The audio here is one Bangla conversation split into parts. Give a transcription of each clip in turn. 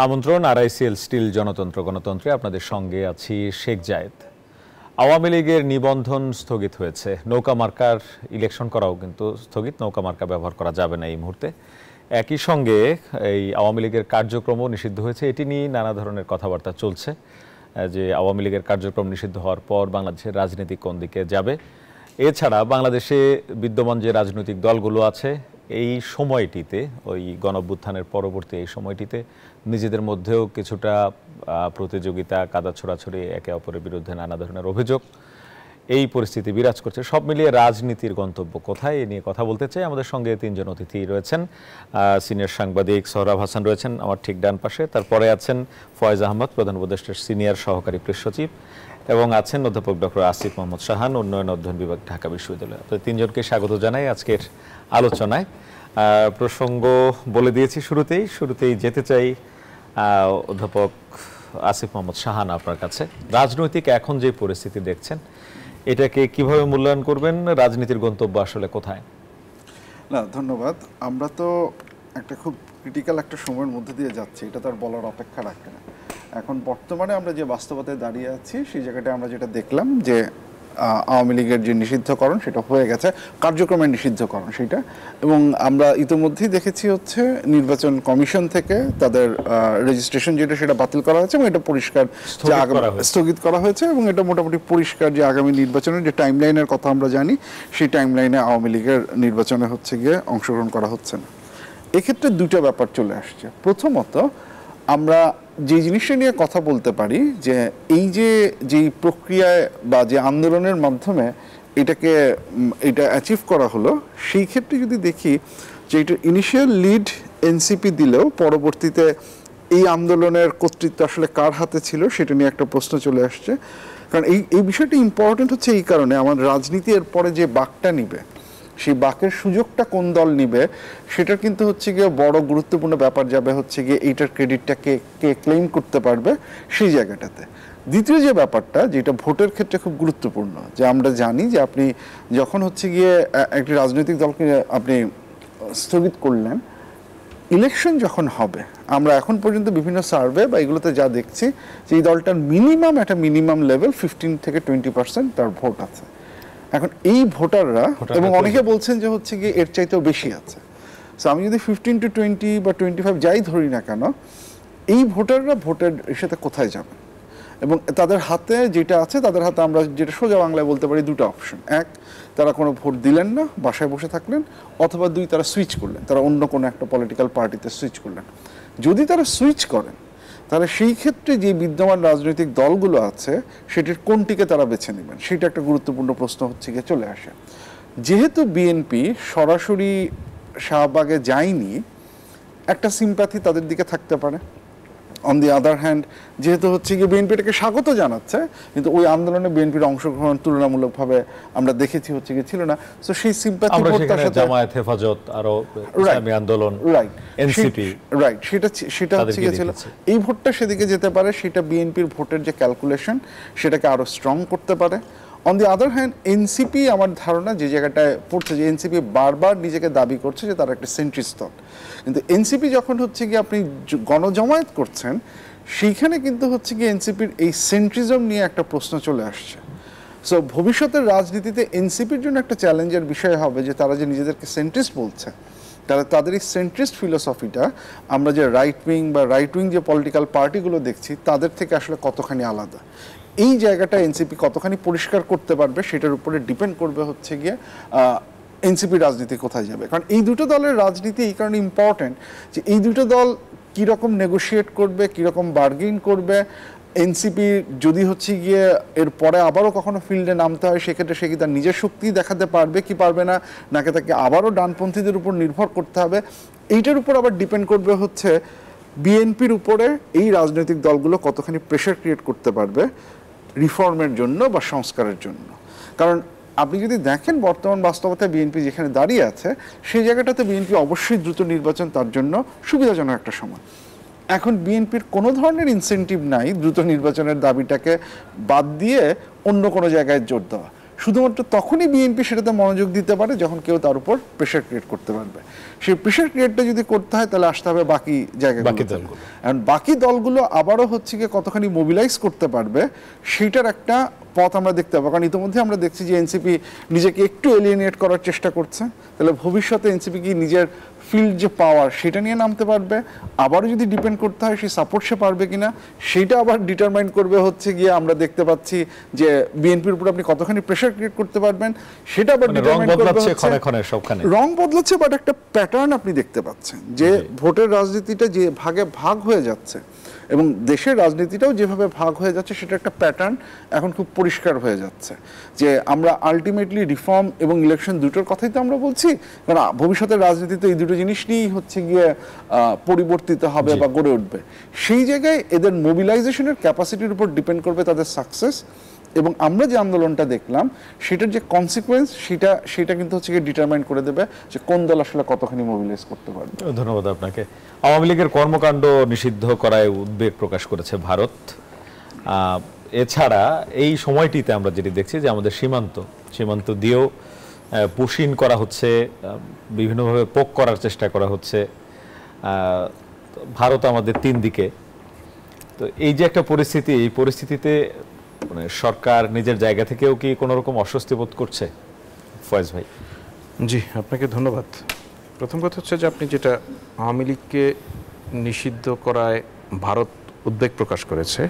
আমন্ত্রণ আরআইসিএল স্টিল জনতন্ত্র গণতন্ত্রে আপনাদের সঙ্গে আছি শেখ জায়েদ। আওয়ামী লীগের নিবন্ধন স্থগিত হয়েছে, নৌকা মার্কার ইলেকশন করাও কিন্তু স্থগিত, নৌকা মার্কা ব্যবহার করা যাবে না এই মুহূর্তে। একই সঙ্গে এই আওয়ামী লীগের কার্যক্রমও নিষিদ্ধ হয়েছে। এটি নিয়ে নানা ধরনের কথাবার্তা চলছে যে আওয়ামী লীগের কার্যক্রম নিষিদ্ধ হওয়ার পর বাংলাদেশের রাজনীতি কোন দিকে যাবে। এছাড়া বাংলাদেশে বিদ্যমান যে রাজনৈতিক দলগুলো আছে এই সময়টিতে, ওই গণঅভ্যুত্থানের পরবর্তী এই সময়টিতে নিজেদের মধ্যেও কিছুটা প্রতিযোগিতা, কাদা ছোড়াছড়ি, একে অপরের বিরুদ্ধে নানা ধরনের অভিযোগ, এই পরিস্থিতি বিরাজ করছে। সব মিলিয়ে রাজনীতির গন্তব্য কোথায়, এ নিয়ে কথা বলতে চাই। আমাদের সঙ্গে তিনজন অতিথি রয়েছেন। সিনিয়র সাংবাদিক সোহরাব হাসান রয়েছেন আমার ঠিক ডান পাশে, তারপরে আছেন ফয়েজ আহমদ, প্রধান উপদেষ্টার সিনিয়র সহকারী প্রেস সচিব, এবং আছেন অধ্যাপক ডক্টর আসিফ মোহাম্মদ শাহান, উন্নয়ন অধ্যয়ন বিভাগ, ঢাকা বিশ্ববিদ্যালয়। আপনাদের তিনজনকে স্বাগত জানাই আজকের আলোচনায়। প্রসঙ্গ বলে দিয়েছি শুরুতেই যেতে চাই অধ্যাপক আসিফ মোহাম্মদ শাহান আপনার কাছে। রাজনৈতিক এখন যে পরিস্থিতি দেখছেন, এটাকে কিভাবে মূল্যায়ন করবেন? রাজনীতির গন্তব্য আসলে কোথায়? না, ধন্যবাদ। আমরা তো একটা খুব ক্রিটিক্যাল একটা সময়ের মধ্যে দিয়ে যাচ্ছি, এটা তো আর বলার অপেক্ষা রাখে না। এখন বর্তমানে আমরা যে বাস্তবতায় দাঁড়িয়ে আছি, সেই জায়গাটায় আমরা যেটা দেখলাম যে আওয়ামী লীগের যে নিষিদ্ধকরণ সেটা হয়ে গেছে, কার্যক্রমের নিষিদ্ধকরণ সেটা, এবং আমরা ইতিমধ্যেই দেখেছি হচ্ছে নির্বাচন কমিশন থেকে তাদের রেজিস্ট্রেশন যেটা সেটা বাতিল করা হয়েছে, এবং এটা পরিষ্কার স্থগিত করা হয়েছে, এবং এটা মোটামুটি পরিষ্কার যে আগামী নির্বাচনের যে টাইমলাইনের কথা আমরা জানি, সেই টাইমলাইনে আওয়ামী লীগের নির্বাচনে হচ্ছে গিয়ে অংশগ্রহণ করা হচ্ছে না। এক্ষেত্রে দুটো ব্যাপার চলে আসছে। প্রথমত, আমরা যে জিনিসটা নিয়ে কথা বলতে পারি যে এই যেই প্রক্রিয়ায় বা যে আন্দোলনের মাধ্যমে এটা অ্যাচিভ করা হলো, সেই ক্ষেত্রে যদি দেখি যে এটা ইনিশিয়াল লিড এনসিপি দিলেও পরবর্তীতে এই আন্দোলনের কর্তৃত্ব আসলে কার হাতে ছিল সেটা নিয়ে একটা প্রশ্ন চলে আসছে। কারণ এই বিষয়টা ইম্পর্টেন্ট হচ্ছে এই কারণে, আমার রাজনীতি এর পরে যে বাঁকটা নিবে, সেই বাঁকের সুযোগটা কোন দল নিবে, সেটা কিন্তু হচ্ছে গিয়ে বড় গুরুত্বপূর্ণ ব্যাপার যাবে হচ্ছে গিয়ে এইটার ক্রেডিটটা কে ক্লেম করতে পারবে সেই জায়গাটাতে। দ্বিতীয় যে ব্যাপারটা, যেটা ভোটের ক্ষেত্রে খুব গুরুত্বপূর্ণ, যে আমরা জানি যে আপনি যখন হচ্ছে গিয়ে একটি রাজনৈতিক দলকে আপনি স্থগিত করলেন, ইলেকশন যখন হবে, আমরা এখন পর্যন্ত বিভিন্ন সার্ভে বা এগুলোতে যা দেখছি যে এই দলটার মিনিমাম লেভেল 15 থেকে 20% তার ভোট আছে। এখন এই ভোটাররা, এবং অনেকে বলছেন যে হচ্ছে গিয়ে এর চাইতেও বেশি আছে, সো আমি যদি 15 to 20 বা 25 যাই ধরি না কেন, এই ভোটাররা ভোটের সাথে কোথায় যাবে? এবং তাদের হাতে যেটা আছে, তাদের হাতে আমরা যেটা সোজা বাংলায় বলতে পারি দুটো অপশন। এক, তারা কোনো ভোট দিলেন না, বাসায় বসে থাকলেন, অথবা দুই, তারা সুইচ করলেন, তারা অন্য কোনো একটা পলিটিক্যাল পার্টিতে সুইচ করলেন। যদি তারা সুইচ করেন, তাহলে সেই ক্ষেত্রে যে বিদ্যমান রাজনৈতিক দলগুলো আছে সেটির কোনটিকে তারা বেছে নেবেন, সেটা একটা গুরুত্বপূর্ণ প্রশ্ন হচ্ছে গিয়ে চলে আসে। যেহেতু বিএনপি সরাসরি শাহবাগে যায়নি, একটা সিম্প্যাথি তাদের দিকে থাকতে পারে। অন দি আদার হ্যান্ড, যেহেতু হচ্ছে গিয়ে বিএনপি এটাকে স্বাগত জানাচ্ছে, কিন্তু ওই আন্দোলনে বিএনপির অংশগ্রহণ তুলনামূলকভাবে আমরা দেখেছি হচ্ছে গিয়ে ছিল না, সো সেই সিম্প্যাথি জামায়াত, হেফাজত, আরো ইসলামী আন্দোলন, এনসিপি, রাইট, সেটা হচ্ছে গিয়ে ছিল। এই ভোটটা সেদিকে যেতে পারে, সেটা বিএনপির ভোটের যে ক্যালকুলেশন সেটাকে আরো স্ট্রং করতে পারে। On the other hand, NCP আমার ধারণা যে জায়গাটায় পড়ছে, যে এনসিপি বারবার নিজেকে দাবি করছে যে তারা একটা সেন্ট্রিস্ট দল, কিন্তু এনসিপি যখন হচ্ছে গিয়ে আপনি গণজমায়েত করছেন, সেইখানে কিন্তু হচ্ছে গিয়ে এনসিপির এই সেন্ট্রিজম নিয়ে একটা প্রশ্ন চলে আসছে। সো ভবিষ্যতের রাজনীতিতে এনসিপির জন্য একটা চ্যালেঞ্জের বিষয় হবে যে তারা যে নিজেদেরকে সেন্ট্রিস্ট বলছে, তাদের এই সেন্ট্রিস্ট ফিলোসফিটা আমরা যে রাইট উইং যে পলিটিক্যাল পার্টিগুলো দেখছি তাদের থেকে আসলে কতখানি আলাদা। এই জায়গাটা এনসিপি কতখানি পরিষ্কার করতে পারবে সেটার উপরে ডিপেন্ড করবে হচ্ছে গিয়ে এনসিপি রাজনীতি কোথায় যাবে। কারণ এই দুটো দলের রাজনীতি এই কারণে ইম্পর্টেন্ট যে এই দুটো দল কীরকম নেগোশিয়েট করবে, কীরকম বার্গেন করবে। এনসিপি যদি হচ্ছে গিয়ে এর পরে আবারও কখনো ফিল্ডে নামতে হয়, সেক্ষেত্রে সে কি তার নিজের শক্তি দেখাতে পারবে কি পারবে না, নাকি তাকে আবারও ডানপন্থীদের উপর নির্ভর করতে হবে। এইটার উপর আবার ডিপেন্ড করবে হচ্ছে বিএনপির উপরে এই রাজনৈতিক দলগুলো কতখানি প্রেশার ক্রিয়েট করতে পারবে রিফর্মের জন্য বা সংস্কারের জন্য। কারণ আপনি যদি দেখেন বর্তমান বাস্তবতায় বিএনপি যেখানে দাঁড়িয়ে আছে, সেই জায়গাটাতে বিএনপি অবশ্যই দ্রুত নির্বাচন তার জন্য সুবিধাজনক একটা সময়। এখন বিএনপির কোনো ধরনের ইনসেন্টিভ নাই দ্রুত নির্বাচনের দাবিটাকে বাদ দিয়ে অন্য কোনো জায়গায় জোর দেওয়া। শুধুমাত্র তখনই বিএনপি সেটাতে মনোযোগ দিতে পারে যখন কেউ তার উপর প্রেশার ক্রিয়েট করতে পারবে। সেই প্রেশার ক্রিয়েটটা যদি করতে হয় তাহলে আসতে হবে বাকি জায়গাগুলোতে। এখন বাকি দলগুলো আবারও হচ্ছে গিয়ে কতখানি মোবিলাইজ করতে পারবে সেইটার একটা পথ আমরা দেখতে পাবো। কারণ ইতিমধ্যে আমরা দেখছি যে এনসিপি নিজেকে একটু এলিয়েনেট করার চেষ্টা করছে, তাহলে ভবিষ্যতে এনসিপি কি নিজের ফিল্ড যে পাওয়ার সেটা নিয়ে নামতে পারবে, আবারও যদি ডিপেন্ড করতে হয় সেই সাপোর্ট সে পারবে কিনা সেইটা আবার ডিটারমাইন করবে হচ্ছে গিয়ে আমরা দেখতে পাচ্ছি যে বিএনপির উপর আপনি কতখানি প্রেশার ক্রিয়েট করতে পারবেন সেটা আবার ডিটারমাইন করবে রং বদলাচ্ছে, বাট একটা প্যাটার্ন আপনি দেখতে পাচ্ছেন যে ভোটের রাজনীতিটা যে ভাগে ভাগ হয়ে যাচ্ছে এবং দেশের রাজনীতিটাও যেভাবে ভাগ হয়ে যাচ্ছে সেটা একটা প্যাটার্ন এখন খুব পরিষ্কার হয়ে যাচ্ছে যে আমরা আলটিমেটলি রিফর্ম এবং ইলেকশন দুটোর কথাই তো আমরা বলছি, কারণ ভবিষ্যতের রাজনীতিতে এই দুটো জিনিস নিয়েই হচ্ছে গিয়ে পরিবর্তিত হবে বা গড়ে উঠবে। সেই জায়গায় এদের মোবিলাইজেশনের ক্যাপাসিটির উপর ডিপেন্ড করবে তাদের সাকসেস, এবং আমরা যে আন্দোলনটা দেখলাম সেটার যে কনসিকুয়েন্স সেটা কিন্তু হচ্ছে গিয়ে ডিটারমাইন করে দেবে যে কোন দল আসলে কতখানি মোবিলাইজ করতে পারবে। ধন্যবাদ আপনাকে। আওয়ামী লীগের কর্মকাণ্ড নিষিদ্ধ করায় উদ্বেগ প্রকাশ করেছে ভারত। এছাড়া এই সময়টিতে আমরা যেটি দেখছি যে আমাদের সীমান্ত দিয়েও পুশিন করা হচ্ছে, বিভিন্নভাবে পোক করার চেষ্টা করা হচ্ছে। ভারত আমাদের 3 দিকে। তো এই যে একটা পরিস্থিতি, এই পরিস্থিতিতে মানে সরকার নিজের জায়গা থেকেও কি কোনো রকম অস্বস্তি বোধ করছে? ফয়েজ ভাই। জি, আপনাকে ধন্যবাদ। প্রথম কথা হচ্ছে যে আপনি যেটা আওয়ামী লীগকে নিষিদ্ধ করায় ভারত উদ্বেগ প্রকাশ করেছে,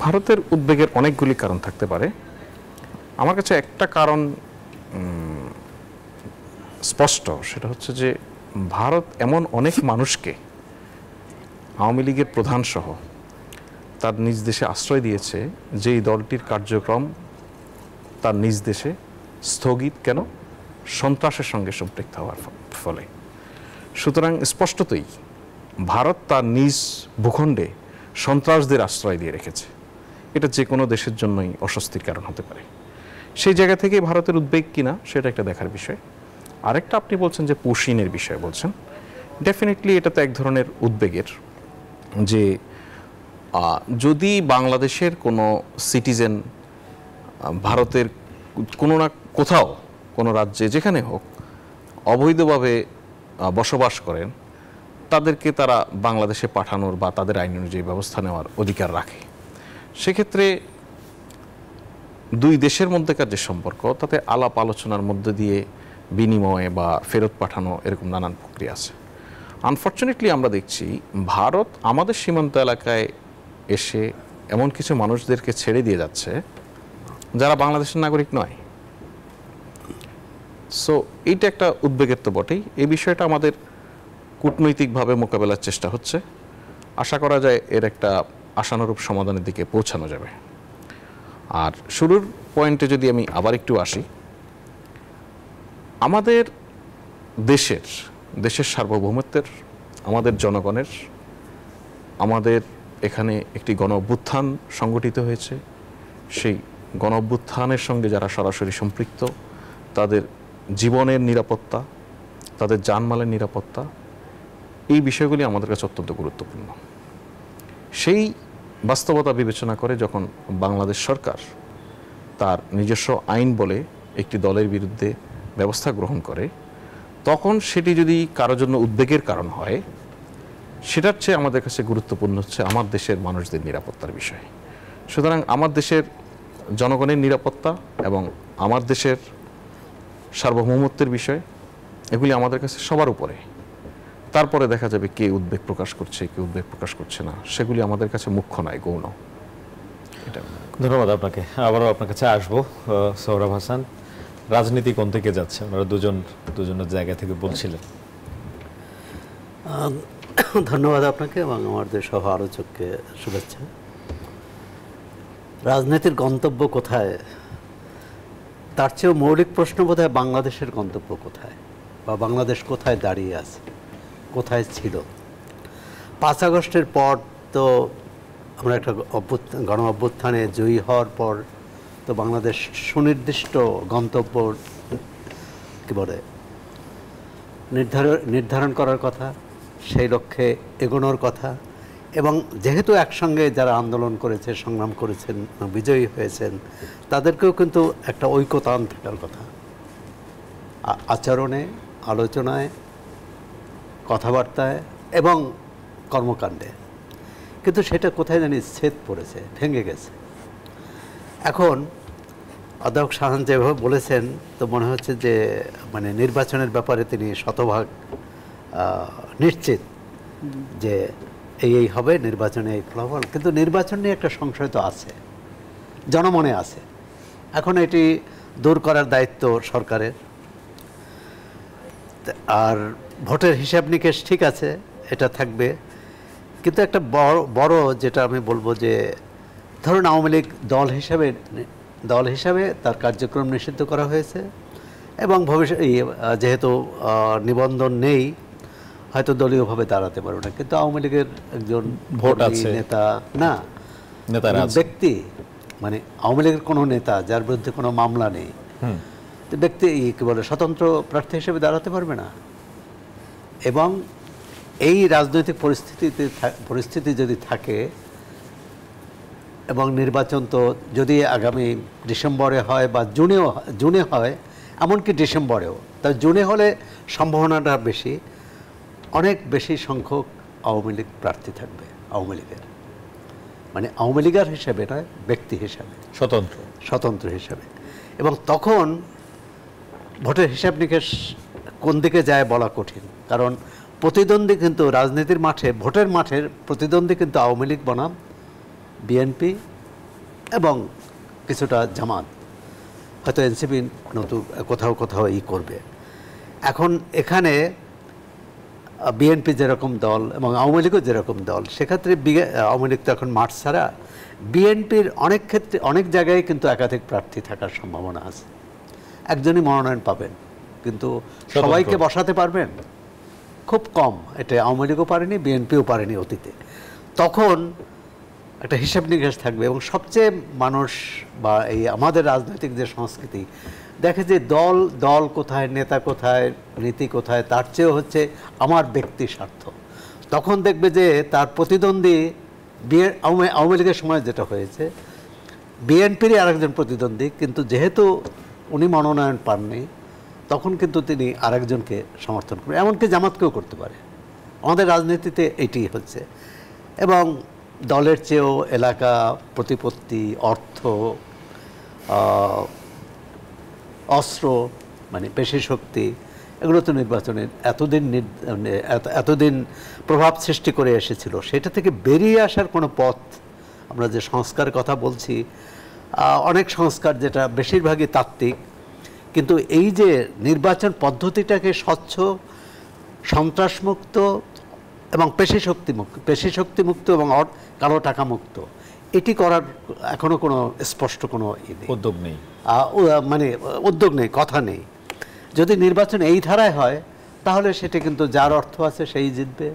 ভারতের উদ্বেগের অনেকগুলি কারণ থাকতে পারে। আমার কাছে একটা কারণ স্পষ্ট, সেটা হচ্ছে যে ভারত এমন অনেক মানুষকে আওয়ামী লীগের প্রধান সহ তার নিজ দেশে আশ্রয় দিয়েছে যেই দলটির কার্যক্রম তার নিজ দেশে স্থগিত কেন, সন্ত্রাসের সঙ্গে সম্পৃক্ত হওয়ার ফলে। সুতরাং স্পষ্টতই ভারত তার নিজ ভূখণ্ডে সন্ত্রাসদের আশ্রয় দিয়ে রেখেছে। এটা যে কোনো দেশের জন্যই অস্বস্তির কারণ হতে পারে। সেই জায়গা থেকে ভারতের উদ্বেগ কিনা সেটা একটা দেখার বিষয়। আরেকটা, আপনি বলছেন যে পুশিনের বিষয় বলছেন, ডেফিনেটলি এটা তো এক ধরনের উদ্বেগের, যে যদি বাংলাদেশের কোনো সিটিজেন ভারতের কোনো না কোথাও কোনো রাজ্যে যেখানে হোক অবৈধভাবে বসবাস করেন, তাদেরকে তারা বাংলাদেশে পাঠানোর বা তাদের আইন অনুযায়ী ব্যবস্থা নেওয়ার অধিকার রাখে। সেক্ষেত্রে দুই দেশের মধ্যেকার যে সম্পর্ক, তাতে আলাপ আলোচনার মধ্য দিয়ে বিনিময়ে বা ফেরত পাঠানো এরকম নানান প্রক্রিয়া আছে। আনফর্চুনেটলি আমরা দেখছি ভারত আমাদের সীমান্ত এলাকায় এসে এমন কিছু মানুষদেরকে ছেড়ে দিয়ে যাচ্ছে যারা বাংলাদেশের নাগরিক নয়। সো এইটা একটা উদ্বেগের তো বটেই। এই বিষয়টা আমাদের কূটনৈতিকভাবে মোকাবেলার চেষ্টা হচ্ছে। আশা করা যায় এর একটা আশানুরূপ সমাধানের দিকে পৌঁছানো যাবে। আর শুরুর পয়েন্টে যদি আমি আবার একটু আসি, আমাদের দেশের সার্বভৌমত্বের, আমাদের জনগণের, আমাদের এখানে একটি গণ অভ্যুত্থান সংগঠিত হয়েছে। সেই গণ অভ্যুত্থানের সঙ্গে যারা সরাসরি সম্পৃক্ত, তাদের জীবনের নিরাপত্তা, তাদের জানমালের নিরাপত্তা, এই বিষয়গুলি আমাদের কাছে অত্যন্ত গুরুত্বপূর্ণ। সেই বাস্তবতা বিবেচনা করে যখন বাংলাদেশ সরকার তার নিজস্ব আইন বলে একটি দলের বিরুদ্ধে ব্যবস্থা গ্রহণ করে, তখন সেটি যদি কারোর জন্য উদ্বেগের কারণ হয়, সেটার চেয়ে আমাদের কাছে গুরুত্বপূর্ণ হচ্ছে আমার দেশের মানুষদের নিরাপত্তার বিষয়। সুতরাং আমার দেশের জনগণের নিরাপত্তা এবং আমার দেশের সার্বভৌমত্বের বিষয়, এগুলি আমাদের কাছে সবার উপরে। তারপরে দেখা যাবে কে উদ্বেগ প্রকাশ করছে, কে উদ্বেগ প্রকাশ করছে না, সেগুলি আমাদের কাছে মুখ্য নয়, গৌণ। এটা ধন্যবাদ আপনাকে। আবারও আপনার কাছে আসবো। সোহরাব হাসান, রাজনীতি কোন থেকে যাচ্ছে? আমরা দুজনের জায়গা থেকে বলছিলেন। ধন্যবাদ আপনাকে এবং আমাদের সহ আলোচককে শুভেচ্ছা। রাজনীতির গন্তব্য কোথায়, তার চেয়েও মৌলিক প্রশ্ন বোধহয় বাংলাদেশের গন্তব্য কোথায়, বা বাংলাদেশ কোথায় দাঁড়িয়ে আছে, কোথায় ছিল। 5 আগস্টের পর তো আমরা একটা গণ অভ্যুত্থানে জয়ী হওয়ার পর তো বাংলাদেশ সুনির্দিষ্ট গন্তব্য কী বলে নির্ধারণ করার কথা, সেই লক্ষ্যে এগোনোর কথা, এবং যেহেতু একসঙ্গে যারা আন্দোলন করেছে, সংগ্রাম করেছেন, বিজয়ী হয়েছেন, তাদেরকেও কিন্তু একটা ঐক্যতান থাকার কথা, আচরণে, আলোচনায়, কথাবার্তায় এবং কর্মকাণ্ডে। কিন্তু সেটা কোথায় জানি ছেদ পড়েছে, ভেঙে গেছে। এখন অধ্যাপক শাহান যেভাবে বলেছেন, তো মনে হচ্ছে যে মানে নির্বাচনের ব্যাপারে তিনি শতভাগ নিশ্চিত যে এই হবে, নির্বাচনে এই ফলাফল। কিন্তু নির্বাচন নিয়ে একটা সংশয় তো আছে, জনমনে আছে। এখন এটি দূর করার দায়িত্ব সরকারের। আর ভোটের হিসাব নিকেশ ঠিক আছে, এটা থাকবে, কিন্তু একটা বড় যেটা আমি বলবো যে ধরুন আওয়ামী লীগ দল হিসাবে তার কার্যক্রম নিষিদ্ধ করা হয়েছে এবং ভবিষ্যৎ যেহেতু নিবন্ধন নেই, হয়তো দলীয়ভাবে দাঁড়াতে পারবে না, কিন্তু আওয়ামী লীগের একজন ভোট আছে, নেতা না, ব্যক্তি, মানে আওয়ামী লীগের কোনো নেতা যার বিরুদ্ধে কোনো মামলা নেই, ব্যক্তি কি বলে স্বতন্ত্র প্রার্থী হিসেবে দাঁড়াতে পারবে না। এবং এই রাজনৈতিক পরিস্থিতি যদি থাকে এবং নির্বাচন তো যদি আগামী ডিসেম্বরে হয় বা জুনে হয়, এমনকি ডিসেম্বরেও, তা জুনে হলে সম্ভাবনাটা বেশি, অনেক বেশি সংখ্যক আওয়ামী লীগ প্রার্থী থাকবে, আওয়ামী লীগের, মানে আওয়ামী লীগের হিসেবে নয়, ব্যক্তি হিসাবে, স্বতন্ত্র হিসাবে। এবং তখন ভোটের হিসাব নিকেশ কোন দিকে যায় বলা কঠিন, কারণ প্রতিদ্বন্দ্বী কিন্তু রাজনীতির মাঠে, ভোটের মাঠের প্রতিদ্বন্দ্বী কিন্তু আওয়ামী লীগ বনাম বিএনপি এবং কিছুটা জামাত, হয়তো এনসিপি নতুন কোথাও কোথাও করবে। এখন এখানে বিএনপি যেরকম দল এবং আওয়ামী লীগও যেরকম দল, সেক্ষেত্রে আওয়ামী লীগ তো এখন মাঠ ছাড়া, বিএনপির অনেক ক্ষেত্রে অনেক জায়গায় কিন্তু একাধিক প্রার্থী থাকার সম্ভাবনা আছে। একজনই মনোনয়ন পাবেন, কিন্তু সবাইকে বসাতে পারবেন খুব কম। এটা আওয়ামী লীগও পারেনি, বিএনপিও পারেনি অতীতে। তখন একটা হিসাব নিকাশ থাকবে এবং সবচেয়ে মানুষ বা এই আমাদের রাজনৈতিক যে সংস্কৃতি দেখে যে দল কোথায়, নেতা কোথায়, নীতি কোথায়, তার চেয়েও হচ্ছে আমার ব্যক্তি স্বার্থ। তখন দেখবে যে তার প্রতিদ্বন্দ্বী আওয়ামী লীগের সময় যেটা হয়েছে, বিএনপিরই আরেকজন প্রতিদ্বন্দ্বী, কিন্তু যেহেতু উনি মনোনয়ন পাননি, তখন কিন্তু তিনি আরেকজনকে সমর্থন করবেন, এমনকি জামাতকেও করতে পারে। আমাদের রাজনীতিতে এটি হচ্ছে। এবং দলের চেয়েও এলাকা, প্রতিপত্তি, অর্থ, অস্ত্র, মানে পেশি শক্তি, এগুলো তো নির্বাচনের এতদিন প্রভাব সৃষ্টি করে এসেছিল। সেটা থেকে বেরিয়ে আসার কোনো পথ, আমরা যে সংস্কারের কথা বলছি, অনেক সংস্কার যেটা বেশিরভাগই তাত্ত্বিক, কিন্তু এই যে নির্বাচন পদ্ধতিটাকে স্বচ্ছ, সন্ত্রাসমুক্ত এবং পেশি শক্তিমুক্ত এবং কালো টাকা মুক্ত, এটি করার এখনো কোনো স্পষ্ট কোনো উদ্যোগ নেই, মানে উদ্যোগ নেই, কথা নেই। যদি নির্বাচন এই ধারায় হয়, তাহলে সেটা কিন্তু যার অর্থ আছে সেই জিতবে,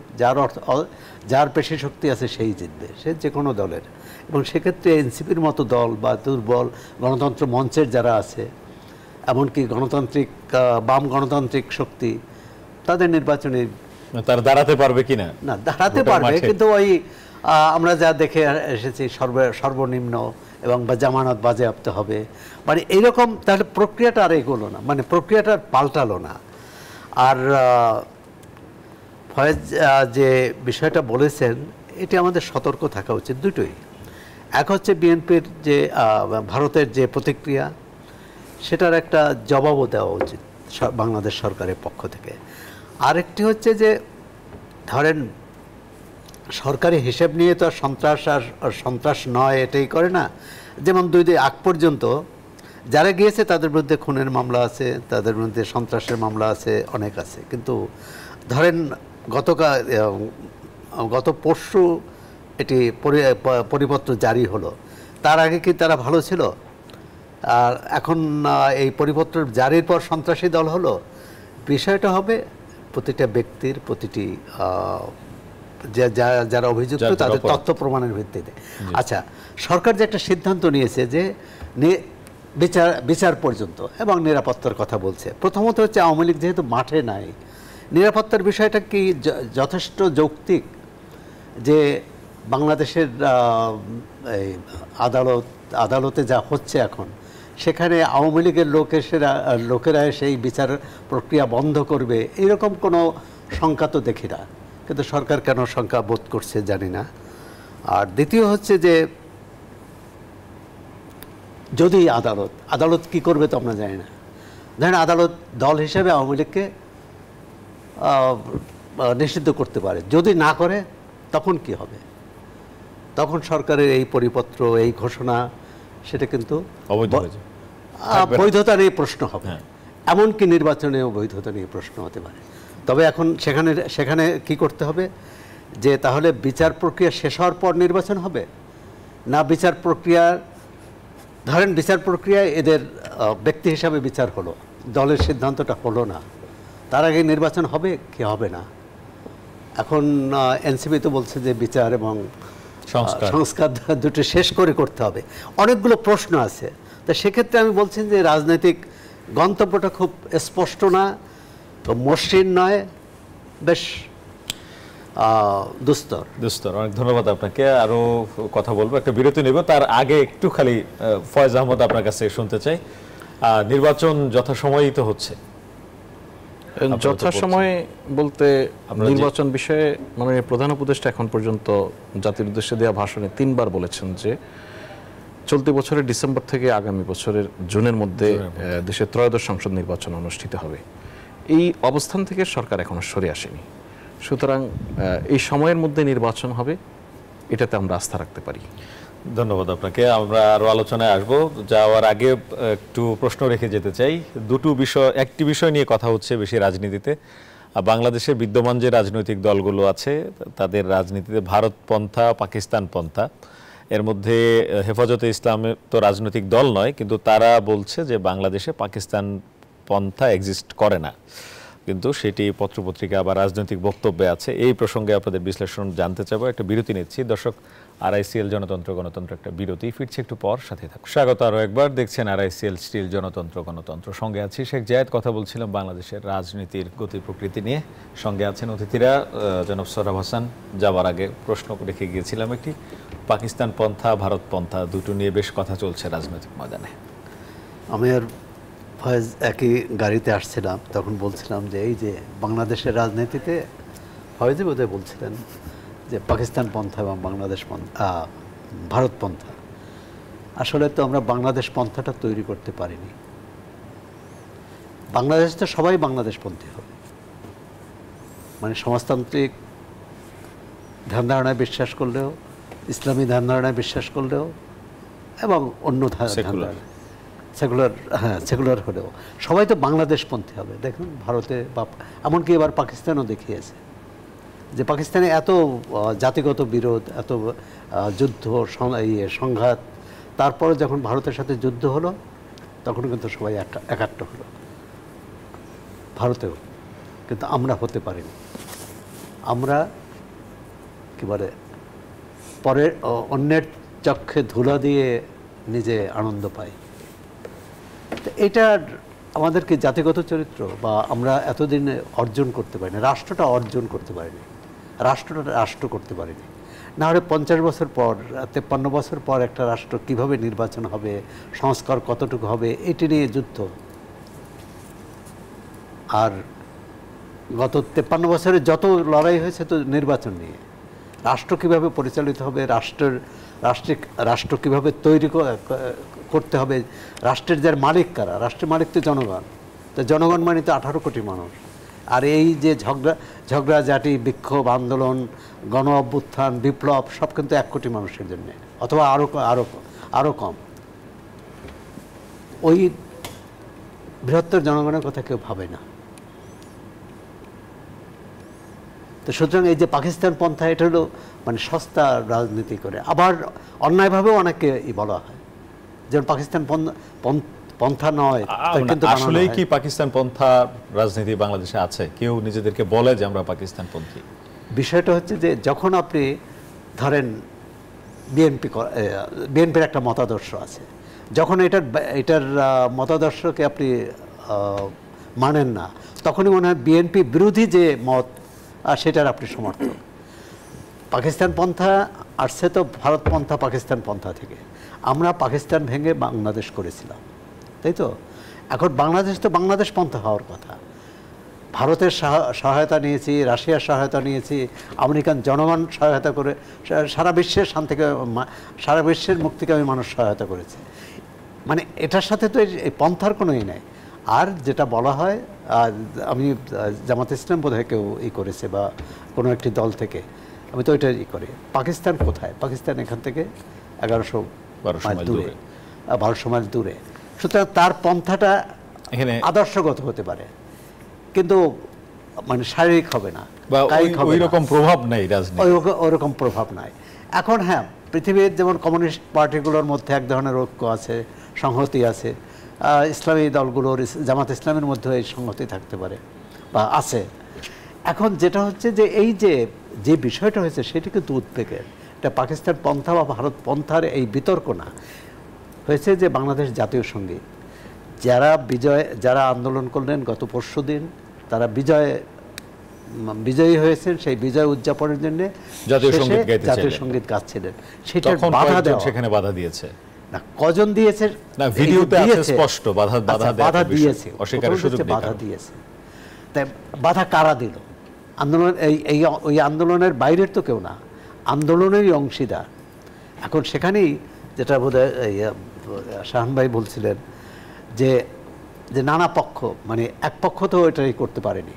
যার পেশি শক্তি আছে সেই জিতবে, সে যে কোনো দলের। এবং সেক্ষেত্রে এনসিপির মতো দল বা দুর্বল গণতন্ত্র মঞ্চের যারা আছে, এমনকি বাম গণতান্ত্রিক শক্তি, তাদের নির্বাচনে তারা দাঁড়াতে পারবে কিনা, না দাঁড়াতে পারবে, কিন্তু ওই আমরা যা দেখে এসেছি সর্বনিম্ন এবং বা জামানত বাজেয়াপ্ত হবে, মানে এইরকম। তাহলে প্রক্রিয়াটা আর এগোলো না, মানে প্রক্রিয়াটা পাল্টালো না। আর ফয়েজ যে বিষয়টা বলেছেন, এটি আমাদের সতর্ক থাকা উচিত দুটোই। এক হচ্ছে বিএনপির যে ভারতের যে প্রতিক্রিয়া, সেটার একটা জবাবও দেওয়া উচিত বাংলাদেশ সরকারের পক্ষ থেকে। আরেকটি হচ্ছে যে ধরেন সরকারি হিসেব নিয়ে তো আর সন্ত্রাস নয়, এটাই করে না। যেমন 2 আগ পর্যন্ত যারা গিয়েছে তাদের বিরুদ্ধে খুনের মামলা আছে, তাদের বিরুদ্ধে সন্ত্রাসের মামলা আছে, অনেক আছে। কিন্তু ধরেন গত পরশু এটি পরিপত্র জারি হলো, তার আগে কি তারা ভালো ছিল? আর এখন এই পরিপত্র জারির পর সন্ত্রাসী দল হলো। বিষয়টা হবে প্রতিটা ব্যক্তির, প্রতিটি যারা অভিযুক্ত তাদের তথ্য প্রমাণের ভিত্তিতে। আচ্ছা, সরকার যে একটা সিদ্ধান্ত নিয়েছে যে বিচার পর্যন্ত এবং নিরাপত্তার কথা বলছে। প্রথমত হচ্ছে আওয়ামী লীগ যেহেতু মাঠে নাই, নিরাপত্তার বিষয়টা কি যথেষ্ট যৌক্তিক যে বাংলাদেশের এই আদালতে যা হচ্ছে এখন, সেখানে আওয়ামী লীগের লোকেরা সেই বিচার প্রক্রিয়া বন্ধ করবে এরকম কোনো শঙ্কা তো দেখি না, কিন্তু সরকার কেন শঙ্কা বোধ করছে জানি না। আর দ্বিতীয় হচ্ছে যে যদি আদালত কি করবে তো আমরা জানি না। ধরেন আদালত দল হিসেবে আওয়ামী লীগকে নিষিদ্ধ করতে পারে, যদি না করে তখন কি হবে? তখন সরকারের এই পরিপত্র, এই ঘোষণা, সেটা কিন্তু বৈধতা নিয়ে প্রশ্ন হবে, এমনকি নির্বাচনেও বৈধতা নিয়ে প্রশ্ন হতে পারে। তবে এখন সেখানে কি করতে হবে যে তাহলে বিচার প্রক্রিয়া শেষ হওয়ার পর নির্বাচন হবে, না বিচার প্রক্রিয়ায় এদের ব্যক্তি হিসাবে বিচার হলো, দলের সিদ্ধান্তটা হলো না, তার আগে নির্বাচন হবে কি হবে না? এখন এনসিপি তো বলছে যে বিচার এবং সংস্কার দুটো শেষ করে করতে হবে। অনেকগুলো প্রশ্ন আছে, তা সেক্ষেত্রে আমি বলছি যে রাজনৈতিক গন্তব্যটা খুব স্পষ্ট না, মসৃণ নয়, বেশ দুস্তর। অনেক ধন্যবাদ আপনাকে। আরো কথা বলবো, একটা বিরতি নেব, তার আগে একটু খালি ফয়েজ আহমদ আপনার কাছে শুনতে চাই, নির্বাচন যথাসময়েই তো হচ্ছে। যথাসময়ে বলতে নির্বাচন বিষয়ে মাননীয় প্রধান উপদেষ্টা এখন পর্যন্ত জাতির উদ্দেশ্যে দেওয়া ভাষণে 3 বার বলেছেন যে চলতি বছরের ডিসেম্বর থেকে আগামী বছরের জুনের মধ্যে দেশের ত্রয়োদশ সংসদ নির্বাচন অনুষ্ঠিত হবে। এই অবস্থান থেকে সরকার এখনো সরে আসেনি, সুতরাং এই সময়ের মধ্যে নির্বাচন হবে, এটাতে আমরা আস্থা রাখতে পারি। ধন্যবাদ আপনাকে। আমরা আরো আলোচনায় আসবো, যাওয়ার আগে একটু প্রশ্ন রেখে যেতে চাই। একটি বিষয় নিয়ে কথা হচ্ছে বেশি রাজনীতিতে, বাংলাদেশে বিদ্যমান যে রাজনৈতিক দলগুলো আছে তাদের রাজনীতিতে ভারতপন্থা, পাকিস্তানপন্থা, এর মধ্যে হেফাজতে ইসলাম তো রাজনৈতিক দল নয়, কিন্তু তারা বলছে যে বাংলাদেশে পাকিস্তান পন্থা এক্সিস্ট করে না, কিন্তু সেটি পত্রপত্রিকা বা রাজনৈতিক বক্তব্যে আছে। এই প্রসঙ্গে আপনাদের বিশ্লেষণ জানতে চাইবো। একটা বিরতি নিচ্ছি। দর্শক, RICL জনতন্ত্র গণতন্ত্র একটা বিরতি, ফিরছে একটু পর, সাথে থাকুন। স্বাগত আরও একবার, দেখছেন RICL স্টিল জনতন্ত্র গণতন্ত্র। সঙ্গে আছি শেখ জায়েদ। কথা বলছিলাম বাংলাদেশের রাজনীতির গতি প্রকৃতি নিয়ে। সঙ্গে আছেন অতিথিরা জনাব সোহরাব হাসান। যাওয়ার আগে প্রশ্ন রেখে গিয়েছিলাম একটি, পাকিস্তান পন্থা, ভারত পন্থা, দুটো নিয়ে বেশ কথা চলছে রাজনৈতিক ময়দানে। আমি আর ফয়েজ একই গাড়িতে আসছিলাম, তখন বলছিলাম যে এই যে বাংলাদেশের রাজনীতিতে ফয়েজই বোধহয় বলছিলেন যে পাকিস্তান পন্থা এবং ভারত পন্থা। আসলে তো আমরা বাংলাদেশ পন্থাটা তৈরি করতে পারিনি। বাংলাদেশ তো সবাই বাংলাদেশপন্থী হবে, মানে সমাজতান্ত্রিক ধ্যান ধারণায় বিশ্বাস করলেও, ইসলামী ধ্যান ধারণায় বিশ্বাস করলেও, এবং অন্য সেকুলার হলেও সবাই তো বাংলাদেশপন্থী হবে। দেখুন ভারতে বা এমনকি এবার পাকিস্তানও দেখিয়েছে যে পাকিস্তানে এত জাতিগত বিরোধ, এত যুদ্ধ সংঘাত, তারপরে যখন ভারতের সাথে যুদ্ধ হলো তখন কিন্তু সবাই একাত্ম হলো ভারতেও, কিন্তু আমরা হতে পারিনি। আমরা কি বলে পরে অন্যের চক্ষে ধুলা দিয়ে নিজে আনন্দ পাই। এটা আমাদেরকে জাতিগত চরিত্র বা আমরা এতদিন অর্জন করতে পারিনি, রাষ্ট্রটা অর্জন করতে পারিনি, রাষ্ট্র করতে পারিনি। না হলে 50 বছর পর, 53 বছর পর একটা রাষ্ট্র কিভাবে নির্বাচন হবে, সংস্কার কতটুকু হবে, এটি নিয়ে যুদ্ধ। আর গত 53 বছরে যত লড়াই হয়েছে তো নির্বাচন নিয়ে, রাষ্ট্র কিভাবে পরিচালিত হবে, রাষ্ট্র কিভাবে তৈরি করতে হবে, রাষ্ট্রের যার মালিক কারা, রাষ্ট্রের মালিক তো জনগণ, তো জনগণ মানে তো 18 কোটি মানুষ। আর এই যে ঝগড়াঝাটি, বিক্ষোভ, আন্দোলন, গণ অভ্যুত্থান, বিপ্লব, সব কিন্তু 1 কোটি মানুষের জন্য, অথবা আরো কম। ওই বৃহত্তর জনগণের কথা কেউ ভাবে না। তো সুতরাং এই যে পাকিস্তান পন্থা, এটা হলো মানে সস্তা রাজনীতি করে, আবার অন্যায়ভাবেও অনেকে বলা হয় যেমন পাকিস্তান পন্থা নয়। আসলেই কি পাকিস্তান পন্থা রাজনীতি বাংলাদেশে আছে? কেউ নিজেদেরকে বলে যে আমরা পাকিস্তান পন্থী? বিষয়টা হচ্ছে যে যখন আপনি ধরেন বিএনপির একটা মতাদর্শ আছে, যখন এটার মতাদর্শকে আপনি মানেন না, তখনই মনে হয় বিএনপি বিরোধী যে মত সেটার আপনি সমর্থক। পাকিস্তান পন্থা আসছে তো ভারত পন্থা পাকিস্তান পন্থা থেকে। আমরা পাকিস্তান ভেঙে বাংলাদেশ করেছিলাম, তাই তো? এখন বাংলাদেশ তো বাংলাদেশ পন্থা হওয়ার কথা। ভারতের সহায়তা নিয়েছি, রাশিয়ার সহায়তা নিয়েছি, আমেরিকান জনগণ সহায়তা করে, সারা বিশ্বের সারা বিশ্বের মুক্তিকামী মানুষ সহায়তা করেছে। মানে এটার সাথে তো এই পন্থার কোনোই নাই। আর যেটা বলা হয়, আমি জামাত ইসলাম বোধহয় কেউ করেছে বা কোনো একটি দল থেকে, আমি তো ওইটা করি। পাকিস্তান কোথায়? পাকিস্তান এখান থেকে 1100 মাইল দূরে, 1200 মাইল দূরে। সুতরাং তার পন্থাটা এখানে আদর্শগত হতে পারে, কিন্তু মানে শারীরিক হবে না, ওই রকম প্রভাব নাই রাজনীতি, ওইরকম প্রভাব নাই। এখন হ্যাঁ, পৃথিবীর যেমন কমিউনিস্ট পার্টিগুলোর মধ্যে এক ধরনের ঐক্য আছে, সংহতি আছে, ইসলামী দলগুলোর, জামাত ইসলামের মধ্যে এই সংহতি থাকতে পারে বা আছে। এখন যেটা হচ্ছে যে এই যে বিষয়টা হয়েছে সেটা কিন্তু উদ্বেগের। এটা পাকিস্তান পন্থা বা ভারত পন্থার এই বিতর্ক না, হয়েছে যে বাংলাদেশ জাতীয় সঙ্গীত, যারা আন্দোলন করলেন গত পরশুদিন, তারা বিজয়ী হয়েছেন, সেই বিজয় উদযাপনের জন্য জাতীয় সঙ্গীত গাচ্ছিলেন। সেটা বাধা দেওয়া, সেখানে বাধা দিয়েছে না, কজন দিয়েছে না, ভিডিওতে আছে স্পষ্ট বাধা দিয়েছে, অস্বীকারের সুযোগ নেই, বাধা দিয়েছে। তাই বাধা কারা দিল? আন্দোলন ওই আন্দোলনের বাইরের তো কেউ না, আন্দোলনেরই অংশীদার। এখন সেখানেই যেটা বোধহয় শাহান ভাই বলছিলেন যে নানা পক্ষ, মানে এক পক্ষ তো এটাই করতে পারেনি।